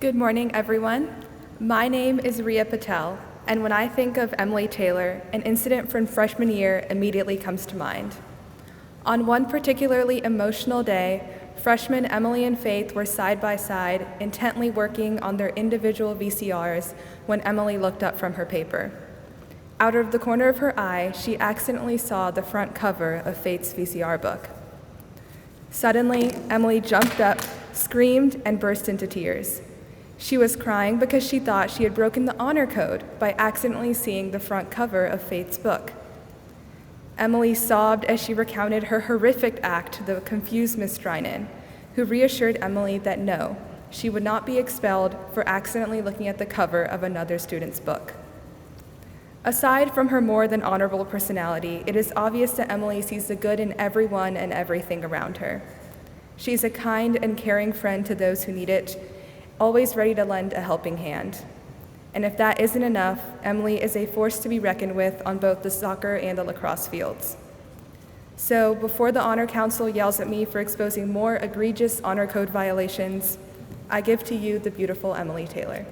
Good morning, everyone. My name is Ria Patel, and when I think of Emily Taylor, an incident from freshman year immediately comes to mind. On one particularly emotional day, freshmen Emily and Faith were side by side, intently working on their individual VCRs when Emily looked up from her paper. Out of the corner of her eye, she accidentally saw the front cover of Faith's VCR book. Suddenly, Emily jumped up, screamed, and burst into tears. She was crying because she thought she had broken the honor code by accidentally seeing the front cover of Faith's book. Emily sobbed as she recounted her horrific act to the confused Miss Drinan, who reassured Emily that no, she would not be expelled for accidentally looking at the cover of another student's book. Aside from her more than honorable personality, it is obvious that Emily sees the good in everyone and everything around her. She's a kind and caring friend to those who need it, always ready to lend a helping hand. And if that isn't enough, Emily is a force to be reckoned with on both the soccer and the lacrosse fields. So before the Honor Council yells at me for exposing more egregious honor code violations, I give to you the beautiful Emily Taylor.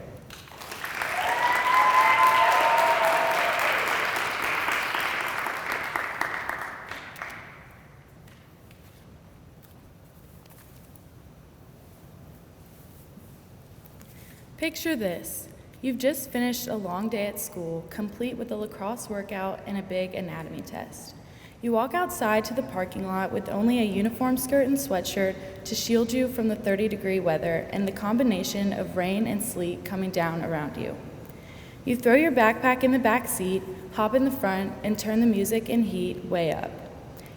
Picture this. You've just finished a long day at school, complete with a lacrosse workout and a big anatomy test. You walk outside to the parking lot with only a uniform skirt and sweatshirt to shield you from the 30-degree weather and the combination of rain and sleet coming down around you. You throw your backpack in the back seat, hop in the front, and turn the music and heat way up.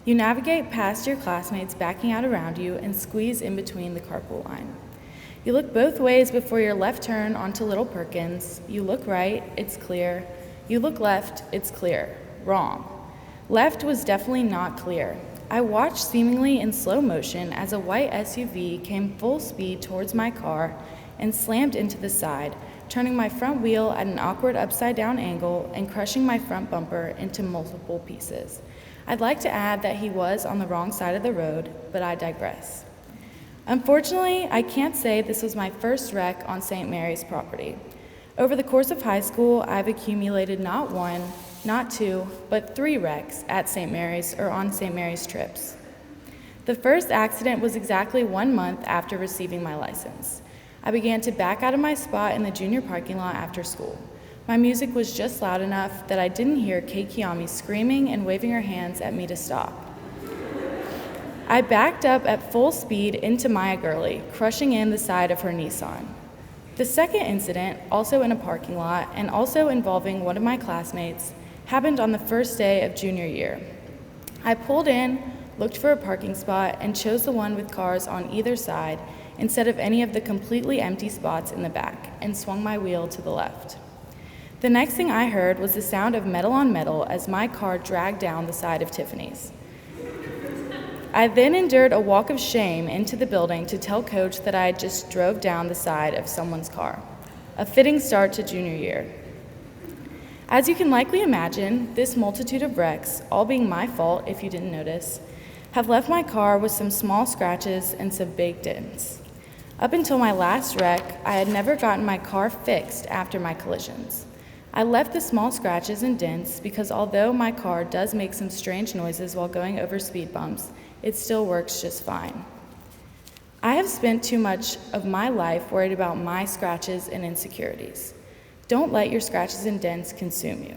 You navigate past your classmates backing out around you and squeeze in between the carpool line. You look both ways before your left turn onto Little Perkins. You look right, it's clear. You look left, it's clear. Wrong. Left was definitely not clear. I watched seemingly in slow motion as a white SUV came full speed towards my car and slammed into the side, turning my front wheel at an awkward upside-down angle and crushing my front bumper into multiple pieces. I'd like to add that he was on the wrong side of the road, but I digress. Unfortunately, I can't say this was my first wreck on St. Mary's property. Over the course of high school, I've accumulated not one, not two, but 3 wrecks at St. Mary's or on St. Mary's trips. The first accident was exactly 1 month after receiving my license. I began to back out of my spot in the junior parking lot after school. My music was just loud enough that I didn't hear Kate Kiyomi screaming and waving her hands at me to stop. I backed up at full speed into Maya Gurley, crushing in the side of her Nissan. The second incident, also in a parking lot and also involving one of my classmates, happened on the first day of junior year. I pulled in, looked for a parking spot, and chose the one with cars on either side instead of any of the completely empty spots in the back, and swung my wheel to the left. The next thing I heard was the sound of metal on metal as my car dragged down the side of Tiffany's. I then endured a walk of shame into the building to tell Coach that I had just drove down the side of someone's car. A fitting start to junior year. As you can likely imagine, this multitude of wrecks, all being my fault if you didn't notice, have left my car with some small scratches and some big dents. Up until my last wreck, I had never gotten my car fixed after my collisions. I left the small scratches and dents because although my car does make some strange noises while going over speed bumps, it still works just fine. I have spent too much of my life worried about my scratches and insecurities. Don't let your scratches and dents consume you.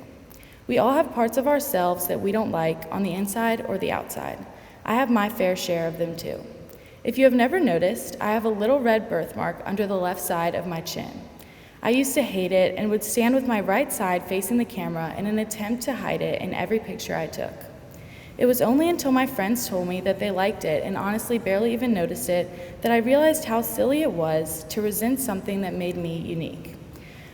We all have parts of ourselves that we don't like on the inside or the outside. I have my fair share of them too. If you have never noticed, I have a little red birthmark under the left side of my chin. I used to hate it and would stand with my right side facing the camera in an attempt to hide it in every picture I took. It was only until my friends told me that they liked it and honestly barely even noticed it that I realized how silly it was to resent something that made me unique.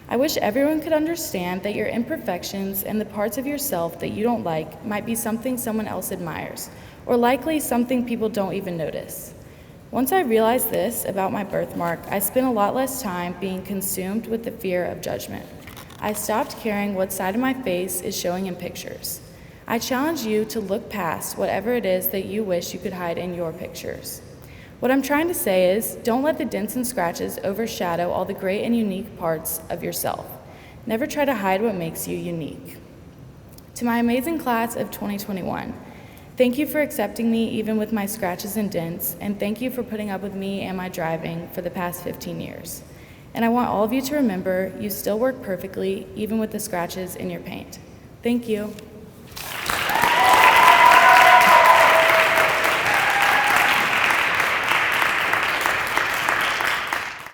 I wish everyone could understand that your imperfections and the parts of yourself that you don't like might be something someone else admires, or likely something people don't even notice. Once I realized this about my birthmark, I spent a lot less time being consumed with the fear of judgment. I stopped caring what side of my face is showing in pictures. I challenge you to look past whatever it is that you wish you could hide in your pictures. What I'm trying to say is, don't let the dents and scratches overshadow all the great and unique parts of yourself. Never try to hide what makes you unique. To my amazing class of 2021, thank you for accepting me even with my scratches and dents, and thank you for putting up with me and my driving for the past 15 years. And I want all of you to remember, you still work perfectly, even with the scratches in your paint. Thank you.